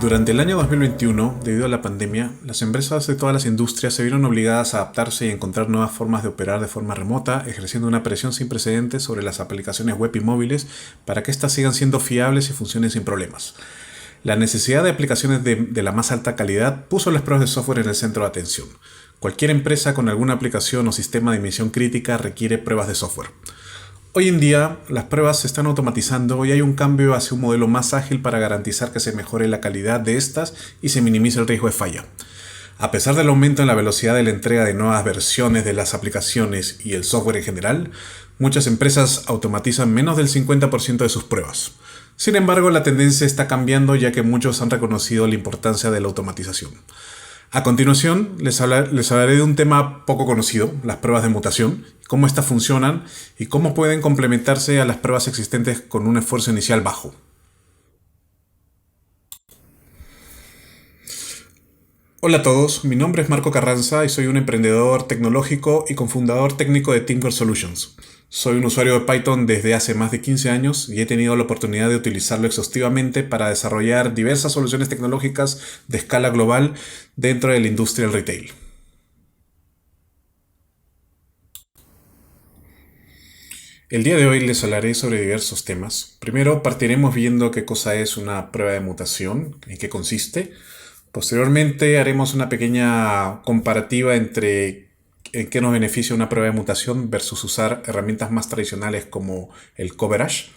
Durante el año 2021, debido a la pandemia, las empresas de todas las industrias se vieron obligadas a adaptarse y encontrar nuevas formas de operar de forma remota, ejerciendo una presión sin precedentes sobre las aplicaciones web y móviles para que éstas sigan siendo fiables y funcionen sin problemas. La necesidad de aplicaciones de la más alta calidad puso las pruebas de software en el centro de atención. Cualquier empresa con alguna aplicación o sistema de misión crítica requiere pruebas de software. Hoy en día, las pruebas se están automatizando y hay un cambio hacia un modelo más ágil para garantizar que se mejore la calidad de estas y se minimice el riesgo de falla. A pesar del aumento en la velocidad de la entrega de nuevas versiones de las aplicaciones y el software en general, muchas empresas automatizan menos del 50% de sus pruebas. Sin embargo, la tendencia está cambiando ya que muchos han reconocido la importancia de la automatización. A continuación, les hablaré de un tema poco conocido, las pruebas de mutación, cómo estas funcionan y cómo pueden complementarse a las pruebas existentes con un esfuerzo inicial bajo. Hola a todos, mi nombre es Marco Carranza y soy un emprendedor tecnológico y cofundador técnico de Tinker Solutions. Soy un usuario de Python desde hace más de 15 años y he tenido la oportunidad de utilizarlo exhaustivamente para desarrollar diversas soluciones tecnológicas de escala global dentro de la industria del retail. El día de hoy les hablaré sobre diversos temas. Primero partiremos viendo qué cosa es una prueba de mutación, en qué consiste. Posteriormente haremos una pequeña comparativa entre en qué nos beneficia una prueba de mutación versus usar herramientas más tradicionales como el coverage.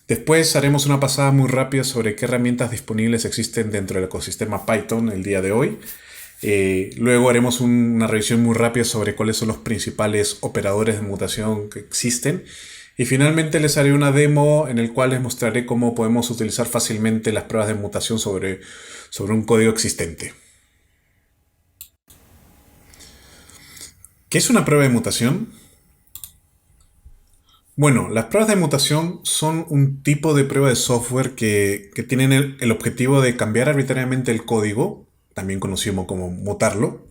Después haremos una pasada muy rápida sobre qué herramientas disponibles existen dentro del ecosistema Python el día de hoy. Luego haremos una revisión muy rápida sobre cuáles son los principales operadores de mutación que existen. Y finalmente les haré una demo en el cual les mostraré cómo podemos utilizar fácilmente las pruebas de mutación sobre un código existente. ¿Qué es una prueba de mutación? Bueno, las pruebas de mutación son un tipo de prueba de software que tienen el objetivo de cambiar arbitrariamente el código, también conocido como mutarlo,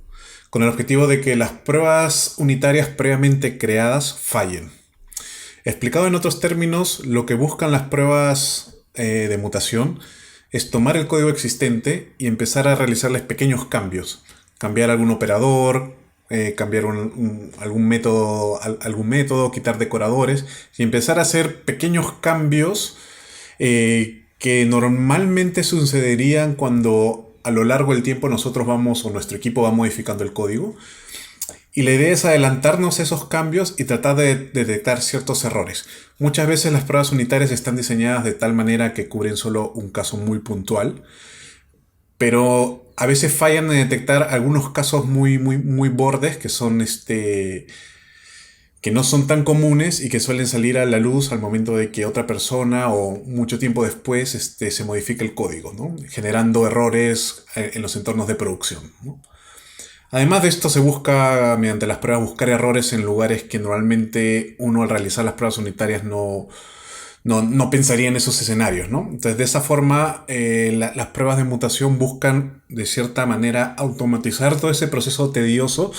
con el objetivo de que las pruebas unitarias previamente creadas fallen. Explicado en otros términos, lo que buscan las pruebas de mutación es tomar el código existente y empezar a realizarles pequeños cambios. Cambiar algún operador, cambiar algún método, quitar decoradores y empezar a hacer pequeños cambios que normalmente sucederían cuando a lo largo del tiempo nosotros vamos o nuestro equipo va modificando el código. Y la idea es adelantarnos a esos cambios y tratar de detectar ciertos errores. Muchas veces las pruebas unitarias están diseñadas de tal manera que cubren solo un caso muy puntual, pero a veces fallan en detectar algunos casos muy bordes que son que no son tan comunes y que suelen salir a la luz al momento de que otra persona o mucho tiempo después se modifica el código, ¿no? Generando errores en los entornos de producción, ¿no? Además de esto se busca, mediante las pruebas, buscar errores en lugares que normalmente uno al realizar las pruebas unitarias no pensaría en esos escenarios, ¿no? Entonces, de esa forma, las pruebas de mutación buscan, de cierta manera, automatizar todo ese proceso tedioso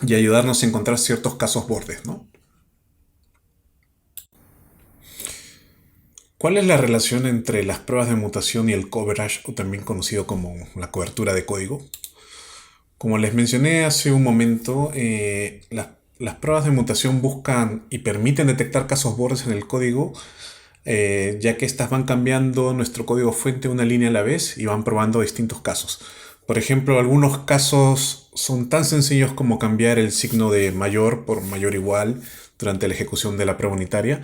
y ayudarnos a encontrar ciertos casos bordes, ¿no? ¿Cuál es la relación entre las pruebas de mutación y el coverage, o también conocido como la cobertura de código? Como les mencioné hace un momento, las pruebas de mutación buscan y permiten detectar casos bordes en el código, ya que estas van cambiando nuestro código fuente una línea a la vez y van probando distintos casos. Por ejemplo, algunos casos son tan sencillos como cambiar el signo de mayor por mayor igual durante la ejecución de la prueba unitaria.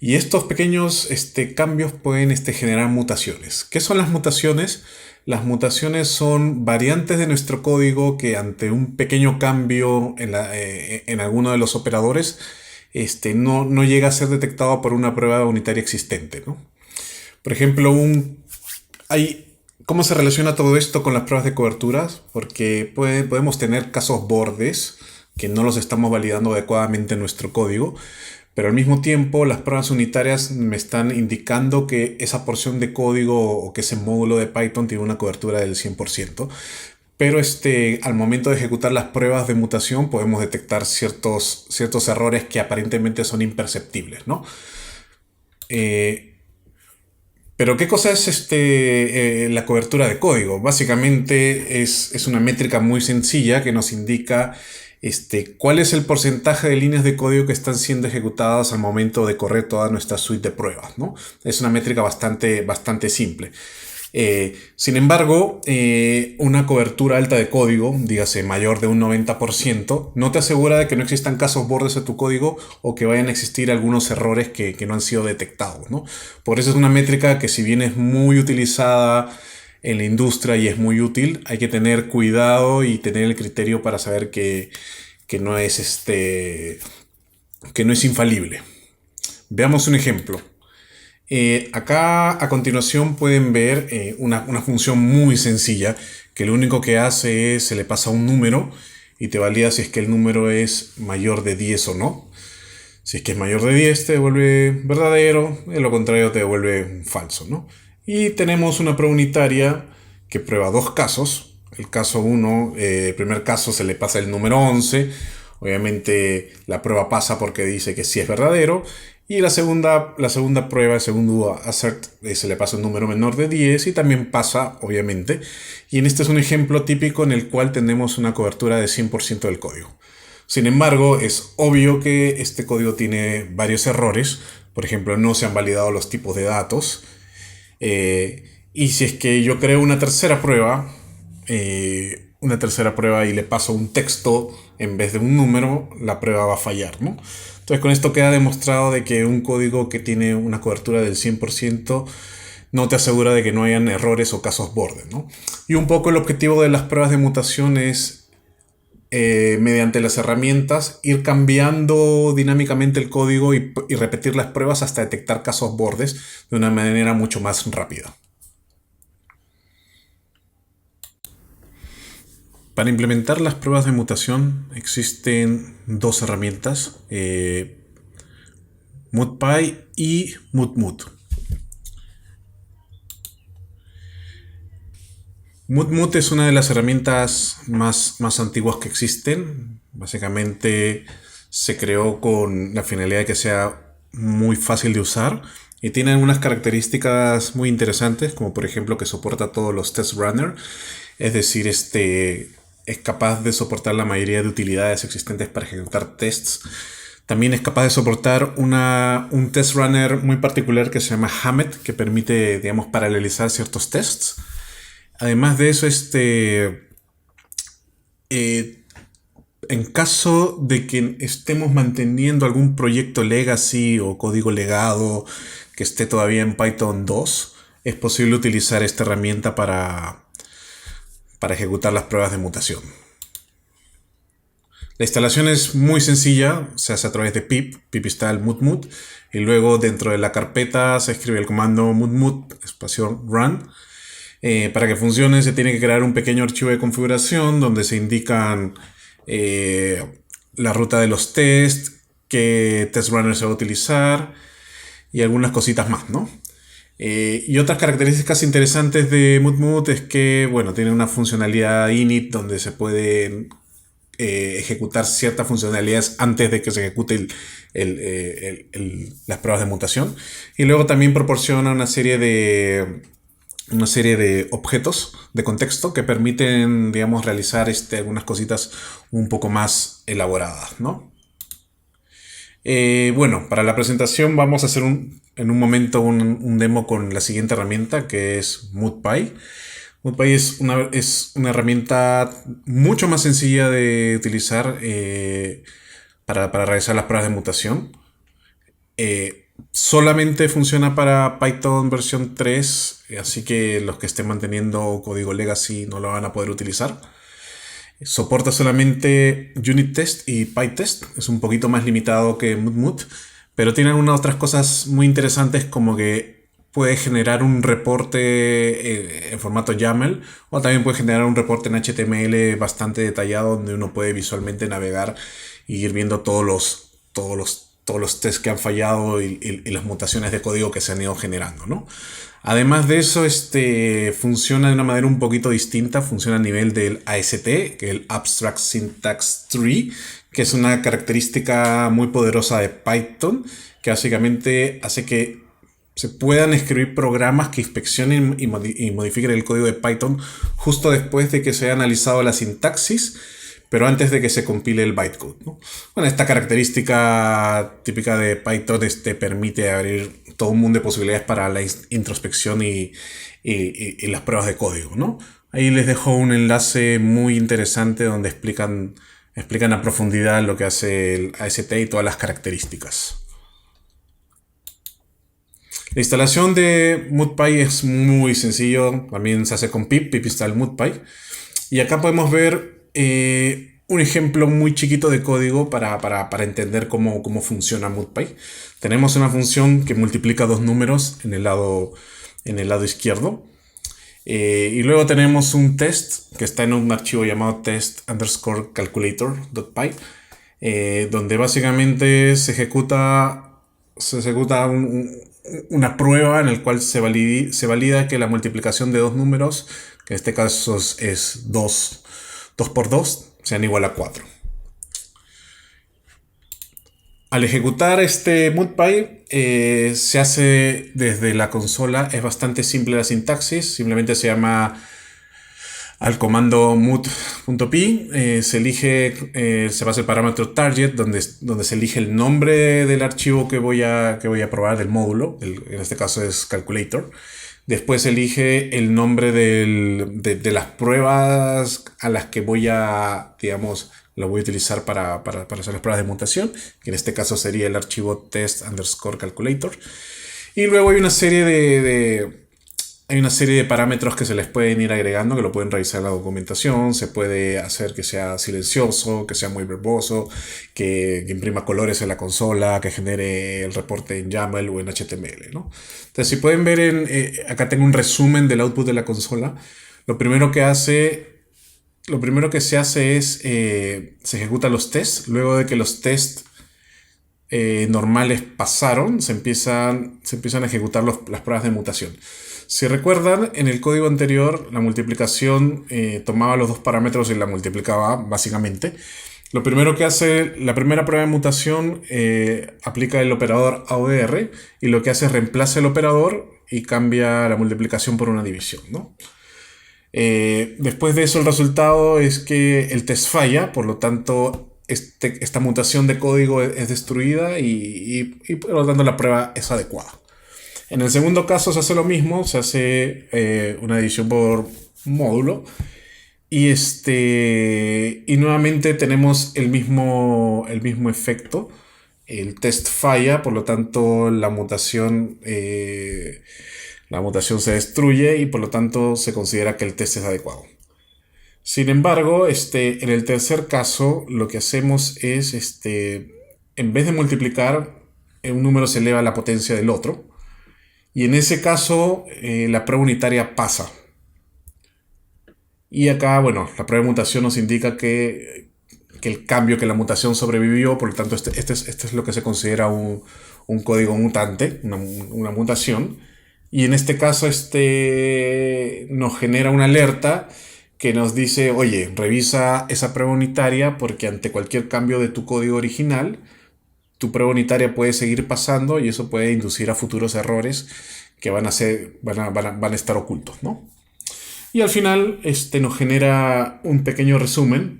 Y estos pequeños cambios pueden generar mutaciones. ¿Qué son las mutaciones? Las mutaciones son variantes de nuestro código que ante un pequeño cambio en alguno de los operadores no llega a ser detectado por una prueba unitaria existente, ¿no? Por ejemplo, ¿cómo se relaciona todo esto con las pruebas de coberturas? Porque podemos tener casos bordes que no los estamos validando adecuadamente en nuestro código, pero al mismo tiempo las pruebas unitarias me están indicando que esa porción de código o que ese módulo de Python tiene una cobertura del 100%. Pero al momento de ejecutar las pruebas de mutación podemos detectar ciertos errores que aparentemente son imperceptibles, ¿no? Pero ¿qué cosa es la cobertura de código? Básicamente es una métrica muy sencilla que nos indica cuál es el porcentaje de líneas de código que están siendo ejecutadas al momento de correr toda nuestra suite de pruebas, ¿no? Es una métrica bastante simple. Sin embargo, una cobertura alta de código, dígase mayor de un 90%, no te asegura de que no existan casos bordes de tu código o que vayan a existir algunos errores que no han sido detectados, ¿no? Por eso es una métrica que, si bien es muy utilizada en la industria y es muy útil, hay que tener cuidado y tener el criterio para saber que no es que no es infalible. Veamos un ejemplo. Acá a continuación pueden ver una función muy sencilla que lo único que hace es se le pasa un número y te valida si es que el número es mayor de 10 o no. Si es que es mayor de 10 te devuelve verdadero, de lo contrario te devuelve falso, ¿no? Y tenemos una prueba unitaria que prueba dos casos. El caso 1, el primer caso se le pasa el número 11. Obviamente la prueba pasa porque dice que sí es verdadero. Y la segunda prueba, el segundo assert, se le pasa un número menor de 10 y también pasa, obviamente. Y este es un ejemplo típico en el cual tenemos una cobertura de 100% del código. Sin embargo, es obvio que este código tiene varios errores. Por ejemplo, no se han validado los tipos de datos. Y si es que yo creo una tercera prueba y le paso un texto en vez de un número, la prueba va a fallar, ¿no? Entonces, con esto queda demostrado de que un código que tiene una cobertura del 100% no te asegura de que no hayan errores o casos bordes, ¿no? Y un poco el objetivo de las pruebas de mutación es, mediante las herramientas, ir cambiando dinámicamente el código y repetir las pruebas hasta detectar casos bordes de una manera mucho más rápida. Para implementar las pruebas de mutación existen dos herramientas, MutPy y MutMut. MutMut es una de las herramientas más antiguas que existen. Básicamente se creó con la finalidad de que sea muy fácil de usar y tiene algunas características muy interesantes, como por ejemplo que soporta todos los test runner, es decir, es capaz de soportar la mayoría de utilidades existentes para ejecutar tests. También es capaz de soportar un test runner muy particular que se llama Hammett, que permite, digamos, paralelizar ciertos tests. Además de eso, en caso de que estemos manteniendo algún proyecto legacy o código legado que esté todavía en Python 2, es posible utilizar esta herramienta para ejecutar las pruebas de mutación. La instalación es muy sencilla, se hace a través de pip install mutmut, y luego dentro de la carpeta se escribe el comando mutmut espacio run. Para que funcione se tiene que crear un pequeño archivo de configuración donde se indican la ruta de los tests, qué test runner se va a utilizar y algunas cositas más, ¿no? Y otras características interesantes de MutMut es que, bueno, tiene una funcionalidad init donde se pueden ejecutar ciertas funcionalidades antes de que se ejecute las pruebas de mutación. Y luego también proporciona una serie de objetos de contexto que permiten, digamos, realizar algunas cositas un poco más elaboradas, ¿no? Bueno, para la presentación vamos a hacer en un momento un demo con la siguiente herramienta, que es MutPy. MutPy es una herramienta mucho más sencilla de utilizar para realizar las pruebas de mutación. Solamente funciona para Python versión 3, así que los que estén manteniendo código legacy no lo van a poder utilizar. Soporta solamente unit test y PyTest, es un poquito más limitado que MutMut, pero tiene algunas otras cosas muy interesantes, como que puede generar un reporte en formato YAML, o también puede generar un reporte en HTML bastante detallado donde uno puede visualmente navegar y ir viendo todos los tests que han fallado y las mutaciones de código que se han ido generando, ¿no? Además de eso, funciona de una manera un poquito distinta. Funciona a nivel del AST, que es el Abstract Syntax Tree, que es una característica muy poderosa de Python, que básicamente hace que se puedan escribir programas que inspeccionen y modifiquen el código de Python justo después de que se haya analizado la sintaxis, pero antes de que se compile el bytecode, ¿no? Bueno, esta característica típica de Python permite abrir todo un mundo de posibilidades para la introspección y las pruebas de código, ¿no? Ahí les dejo un enlace muy interesante donde explican a profundidad lo que hace el AST y todas las características. La instalación de MutPy es muy sencillo, también se hace con pip install MutPy. Y acá podemos ver un ejemplo muy chiquito de código para entender cómo funciona MutPy. Tenemos una función que multiplica dos números en el lado izquierdo. Y luego tenemos un test que está en un archivo llamado test_calculator.py, donde básicamente se ejecuta una prueba en la cual se valida que la multiplicación de dos números, que en este caso es 2 por 2, sean igual a 4. Al ejecutar este MutPy se hace desde la consola. Es bastante simple la sintaxis. Simplemente se llama al comando mut.py. Se pasa el parámetro target donde se elige el nombre del archivo que voy a probar, del módulo. En este caso es calculator. Después elige el nombre de las pruebas a las que voy a utilizar para hacer las pruebas de mutación, que en este caso sería el archivo test_calculator. Y luego hay una serie de parámetros que se les pueden ir agregando, que lo pueden revisar en la documentación. Se puede hacer que sea silencioso, que sea muy verboso, que imprima colores en la consola, que genere el reporte en YAML o en HTML, ¿no? Entonces, si pueden ver, acá tengo un resumen del output de la consola. Lo primero que se hace es, se ejecutan los tests. Luego de que los tests normales pasaron, se empiezan a ejecutar las pruebas de mutación. Si recuerdan, en el código anterior, la multiplicación tomaba los dos parámetros y la multiplicaba básicamente. Lo primero que hace la primera prueba de mutación, aplica el operador AOR, y lo que hace es reemplaza el operador y cambia la multiplicación por una división, ¿no? Después de eso, el resultado es que el test falla, por lo tanto esta mutación de código es destruida y por lo tanto la prueba es adecuada. En el segundo caso se hace lo mismo, se hace una división por módulo y nuevamente tenemos el mismo efecto. El test falla, por lo tanto la mutación se destruye y por lo tanto se considera que el test es adecuado. Sin embargo, en el tercer caso, lo que hacemos es, en vez de multiplicar, un número se eleva a la potencia del otro. Y en ese caso, la prueba unitaria pasa. Y acá, bueno, la prueba de mutación nos indica que la mutación sobrevivió. Por lo tanto, este es lo que se considera un código mutante, una mutación. Y en este caso, nos genera una alerta que nos dice, oye, revisa esa prueba unitaria porque ante cualquier cambio de tu código original, tu prueba unitaria puede seguir pasando y eso puede inducir a futuros errores que van a estar ocultos, ¿no? Y al final nos genera un pequeño resumen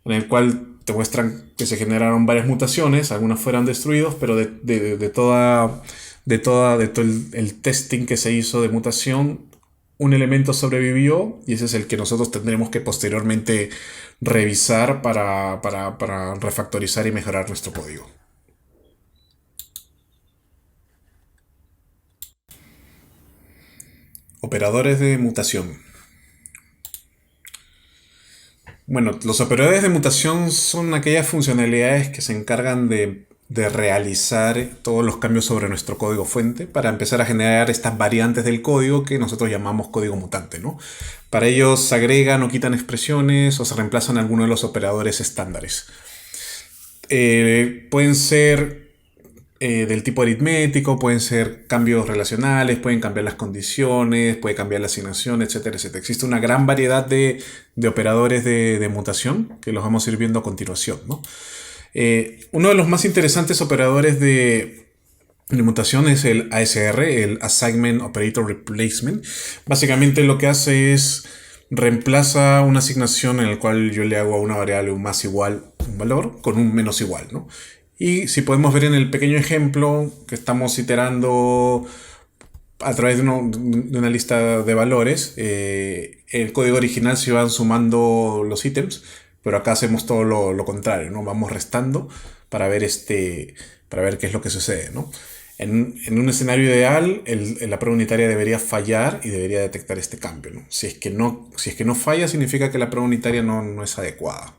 en el cual te muestran que se generaron varias mutaciones, algunas fueron destruidas, pero de todo el testing que se hizo de mutación, un elemento sobrevivió y ese es el que nosotros tendremos que posteriormente revisar para refactorizar y mejorar nuestro código. Operadores de mutación. Bueno, los operadores de mutación son aquellas funcionalidades que se encargan de realizar todos los cambios sobre nuestro código fuente para empezar a generar estas variantes del código que nosotros llamamos código mutante, ¿no? Para ellos se agregan o quitan expresiones o se reemplazan algunos de los operadores estándares. Pueden ser del tipo aritmético, pueden ser cambios relacionales, pueden cambiar las condiciones, puede cambiar la asignación, etcétera, etcétera. Existe una gran variedad de operadores de mutación que los vamos a ir viendo a continuación, ¿no? Uno de los más interesantes operadores de La mutación es el ASR, el Assignment Operator Replacement. Básicamente lo que hace es reemplaza una asignación en la cual yo le hago a una variable un más igual un valor con un menos igual, ¿no? Y si podemos ver en el pequeño ejemplo que estamos iterando a través de una lista de valores, el código original se van sumando los ítems, pero acá hacemos todo lo contrario, ¿no? Vamos restando para ver, para ver qué es lo que sucede, ¿no? En un escenario ideal, la prueba unitaria debería fallar y debería detectar este cambio, ¿no? Si es que no falla, significa que la prueba unitaria no es adecuada.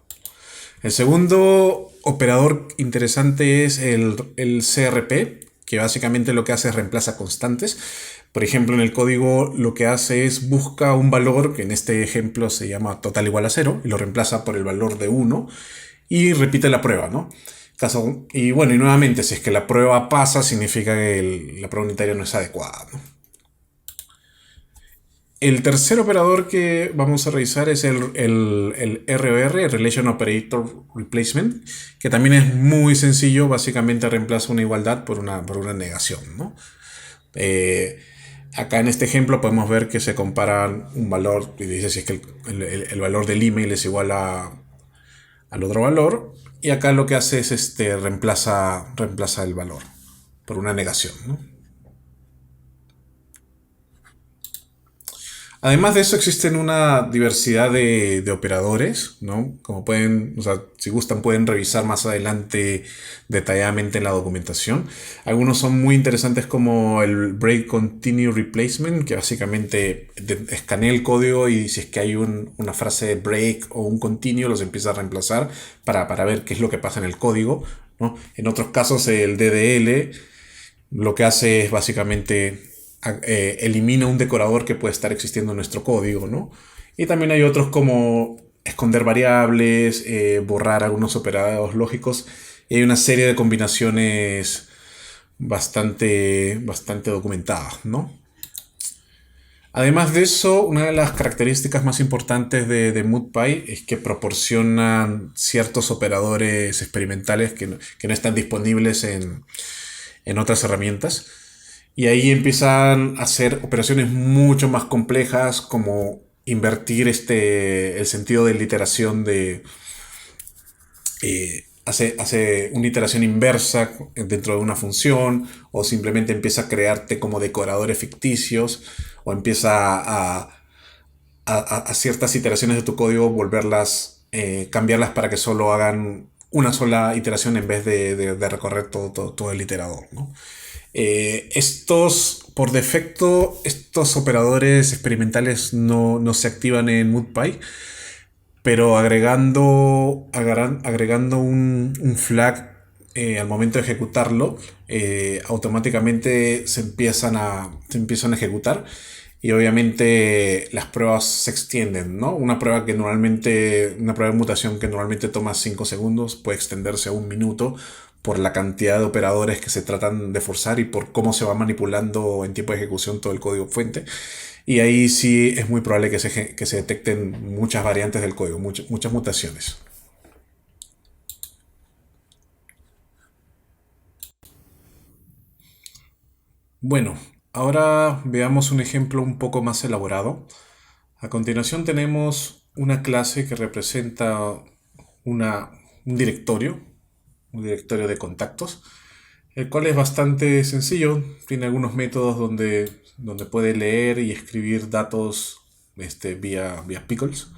El segundo operador interesante es el CRP, que básicamente lo que hace es reemplaza constantes. Por ejemplo, en el código lo que hace es busca un valor, que en este ejemplo se llama total igual a 0, y lo reemplaza por el valor de 1 y repite la prueba, ¿no? Y bueno, y nuevamente, si es que la prueba pasa, significa que la prueba unitaria no es adecuada, ¿no? El tercer operador que vamos a revisar es el ROR, Relation Operator Replacement, que también es muy sencillo, básicamente reemplaza una igualdad por una negación, ¿no? Eh, Acá en este ejemplo podemos ver que se compara un valor y dice si es que el valor del email es igual al otro valor, y acá lo que hace es reemplaza el valor por una negación, ¿no? Además de eso, existen una diversidad de operadores, ¿no? Como pueden, o sea, si gustan, pueden revisar más adelante detalladamente en la documentación. Algunos son muy interesantes, como el Break Continue Replacement, que básicamente escanea el código y si es que hay una frase de break o un continue, los empieza a reemplazar para ver qué es lo que pasa en el código, ¿no? En otros casos, el DDL lo que hace es básicamente elimina un decorador que puede estar existiendo en nuestro código, ¿no? Y también hay otros como esconder variables, borrar algunos operados lógicos, y hay una serie de combinaciones bastante documentadas, ¿no? Además de eso, una de las características más importantes de MoodPy es que proporcionan ciertos operadores experimentales que no están disponibles en otras herramientas. Y ahí empiezan a hacer operaciones mucho más complejas, como invertir el sentido de la iteración hace una iteración inversa dentro de una función, o simplemente empieza a crearte como decoradores ficticios, o empieza a ciertas iteraciones de tu código cambiarlas para que solo hagan una sola iteración en vez de recorrer todo el iterador, ¿no? Por defecto, estos operadores experimentales no se activan en MoodPy, pero agregando un flag al momento de ejecutarlo, automáticamente se empiezan a ejecutar, y obviamente las pruebas se extienden, ¿no? Una prueba de mutación que normalmente toma 5 segundos puede extenderse a un minuto por la cantidad de operadores que se tratan de forzar y por cómo se va manipulando en tiempo de ejecución todo el código fuente. Y ahí sí es muy probable que se detecten muchas variantes del código, muchas mutaciones. Bueno, ahora veamos un ejemplo un poco más elaborado. A continuación tenemos una clase que representa una, un directorio, un directorio de contactos, el cual es bastante sencillo. Tiene algunos métodos donde puede leer y escribir datos vía pickles.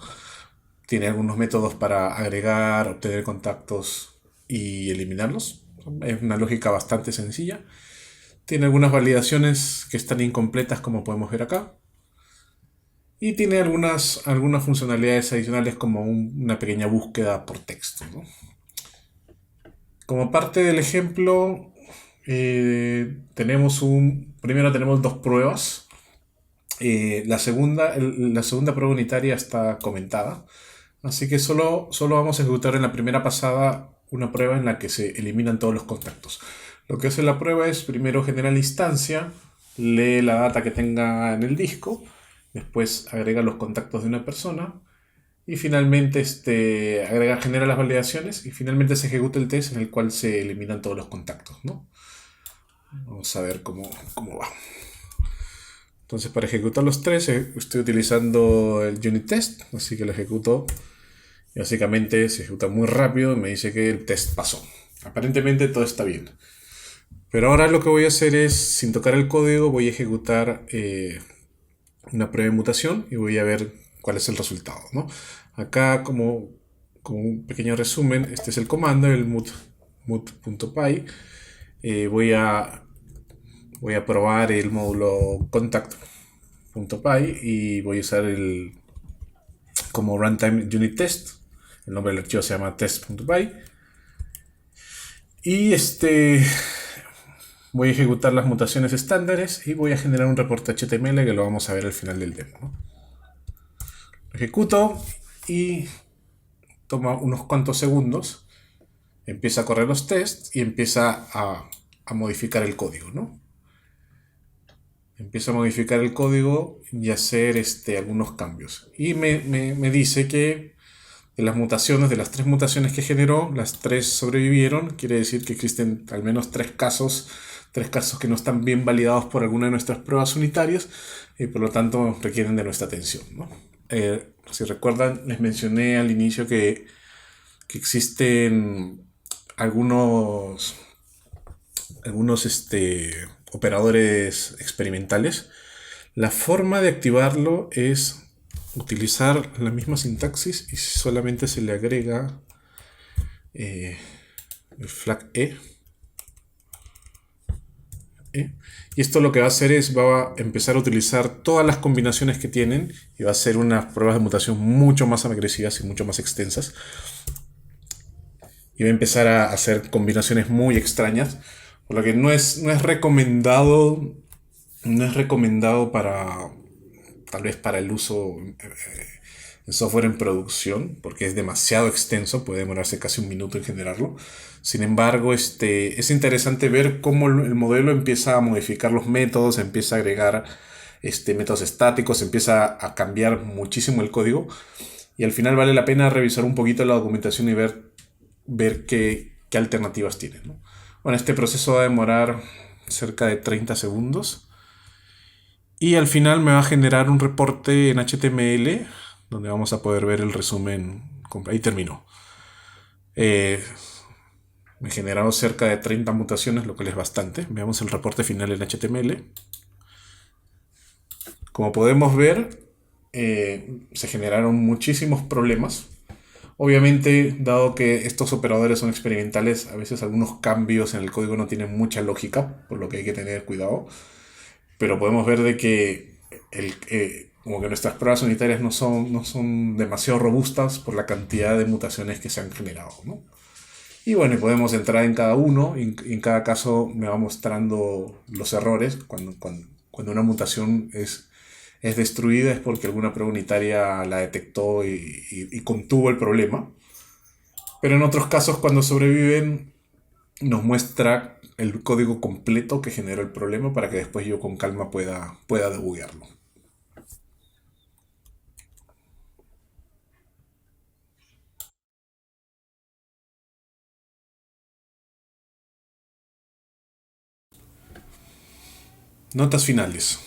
Tiene algunos métodos para agregar, obtener contactos y eliminarlos. Es una lógica bastante sencilla. Tiene algunas validaciones que están incompletas, como podemos ver acá. Y tiene algunas funcionalidades adicionales, como una pequeña búsqueda por texto, ¿no? Como parte del ejemplo, primero tenemos dos pruebas. La segunda prueba unitaria está comentada, así que solo vamos a ejecutar en la primera pasada una prueba en la que se eliminan todos los contactos. Lo que hace la prueba es primero genera la instancia, lee la data que tenga en el disco, después agrega los contactos de una persona, y finalmente genera las validaciones, y finalmente se ejecuta el test en el cual se eliminan todos los contactos, ¿no? Vamos a ver cómo va. Entonces, para ejecutar los tres estoy utilizando el unit test, así que lo ejecuto. Y básicamente se ejecuta muy rápido y me dice que el test pasó. Aparentemente todo está bien. Pero ahora lo que voy a hacer es, sin tocar el código, voy a ejecutar una prueba de mutación y voy a ver cuál es el resultado, ¿no? Acá, como un pequeño resumen, este es el comando, el mut.py. Voy a probar el módulo contact.py y voy a usar como runtime unit test. El nombre del archivo se llama test.py. Y voy a ejecutar las mutaciones estándares y voy a generar un reporte HTML que lo vamos a ver al final del demo, ¿no? Lo ejecuto y toma unos cuantos segundos. Empieza a correr los tests y empieza a modificar el código, ¿no? Empiezo a modificar el código y hacer algunos cambios. Y me dice que de las mutaciones, de las 3 mutaciones que generó, las 3 sobrevivieron. Quiere decir que existen al menos 3 casos que no están bien validados por alguna de nuestras pruebas unitarias y por lo tanto requieren de nuestra atención, ¿no? Si recuerdan, les mencioné al inicio que existen algunos operadores experimentales. La forma de activarlo es utilizar la misma sintaxis y solamente se le agrega el flag E. Y esto lo que va a hacer es va a empezar a utilizar todas las combinaciones que tienen y va a hacer unas pruebas de mutación mucho más agresivas y mucho más extensas. Y va a empezar a hacer combinaciones muy extrañas, por lo que no es recomendado para tal vez para el uso en software en producción, porque es demasiado extenso, puede demorarse casi un minuto en generarlo. Sin embargo, es interesante ver cómo el modelo empieza a modificar los métodos, empieza a agregar métodos estáticos, empieza a cambiar muchísimo el código y al final vale la pena revisar un poquito la documentación y ver qué alternativas tienen, ¿no? Bueno, este proceso va a demorar cerca de 30 segundos. Y al final me va a generar un reporte en HTML donde vamos a poder ver el resumen. Ahí terminó. Me generaron cerca de 30 mutaciones, lo cual es bastante. Veamos el reporte final en HTML. Como podemos ver, se generaron muchísimos problemas. Obviamente, dado que estos operadores son experimentales, a veces algunos cambios en el código no tienen mucha lógica, por lo que hay que tener cuidado. Pero podemos ver de que como que nuestras pruebas unitarias no son demasiado robustas por la cantidad de mutaciones que se han generado, ¿no? Y bueno, podemos entrar en cada uno y en cada caso me va mostrando los errores. Cuando una mutación es destruida es porque alguna prueba unitaria la detectó y contuvo el problema. Pero en otros casos, cuando sobreviven, nos muestra el código completo que generó el problema para que después yo con calma pueda debuguearlo. Notas finales.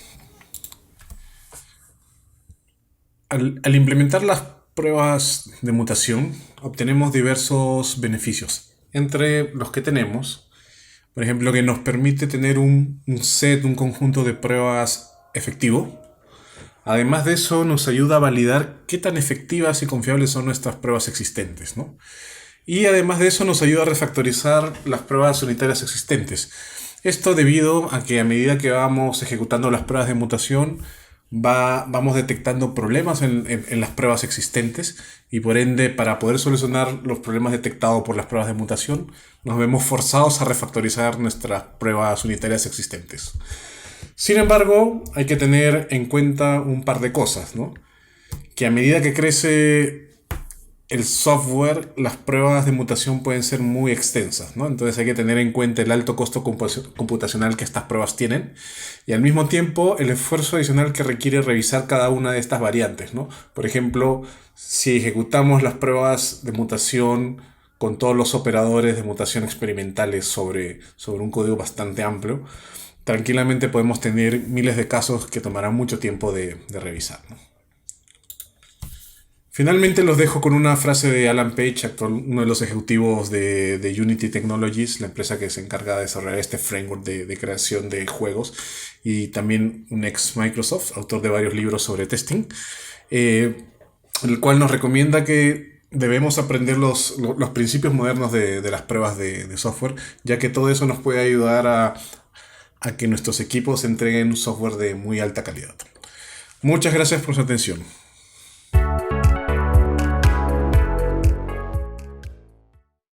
Al implementar las pruebas de mutación, obtenemos diversos beneficios. Entre los que tenemos, por ejemplo, que nos permite tener un conjunto de pruebas efectivo. Además de eso, nos ayuda a validar qué tan efectivas y confiables son nuestras pruebas existentes, ¿no? Y además de eso, nos ayuda a refactorizar las pruebas unitarias existentes. Esto debido a que a medida que vamos ejecutando las pruebas de mutación, vamos detectando problemas en las pruebas existentes y por ende, para poder solucionar los problemas detectados por las pruebas de mutación, nos vemos forzados a refactorizar nuestras pruebas unitarias existentes. Sin embargo, hay que tener en cuenta un par de cosas, ¿no? Que a medida que crece el software, las pruebas de mutación pueden ser muy extensas, ¿no? Entonces hay que tener en cuenta el alto costo computacional que estas pruebas tienen y al mismo tiempo el esfuerzo adicional que requiere revisar cada una de estas variantes, ¿no? Por ejemplo, si ejecutamos las pruebas de mutación con todos los operadores de mutación experimentales sobre un código bastante amplio, tranquilamente podemos tener miles de casos que tomarán mucho tiempo de revisar, ¿no? Finalmente los dejo con una frase de Alan Page, uno de los ejecutivos de Unity Technologies, la empresa que se encarga de desarrollar este framework de creación de juegos, y también un ex Microsoft, autor de varios libros sobre testing, el cual nos recomienda que debemos aprender los principios modernos de las pruebas de software, ya que todo eso nos puede ayudar a que nuestros equipos entreguen un software de muy alta calidad. Muchas gracias por su atención.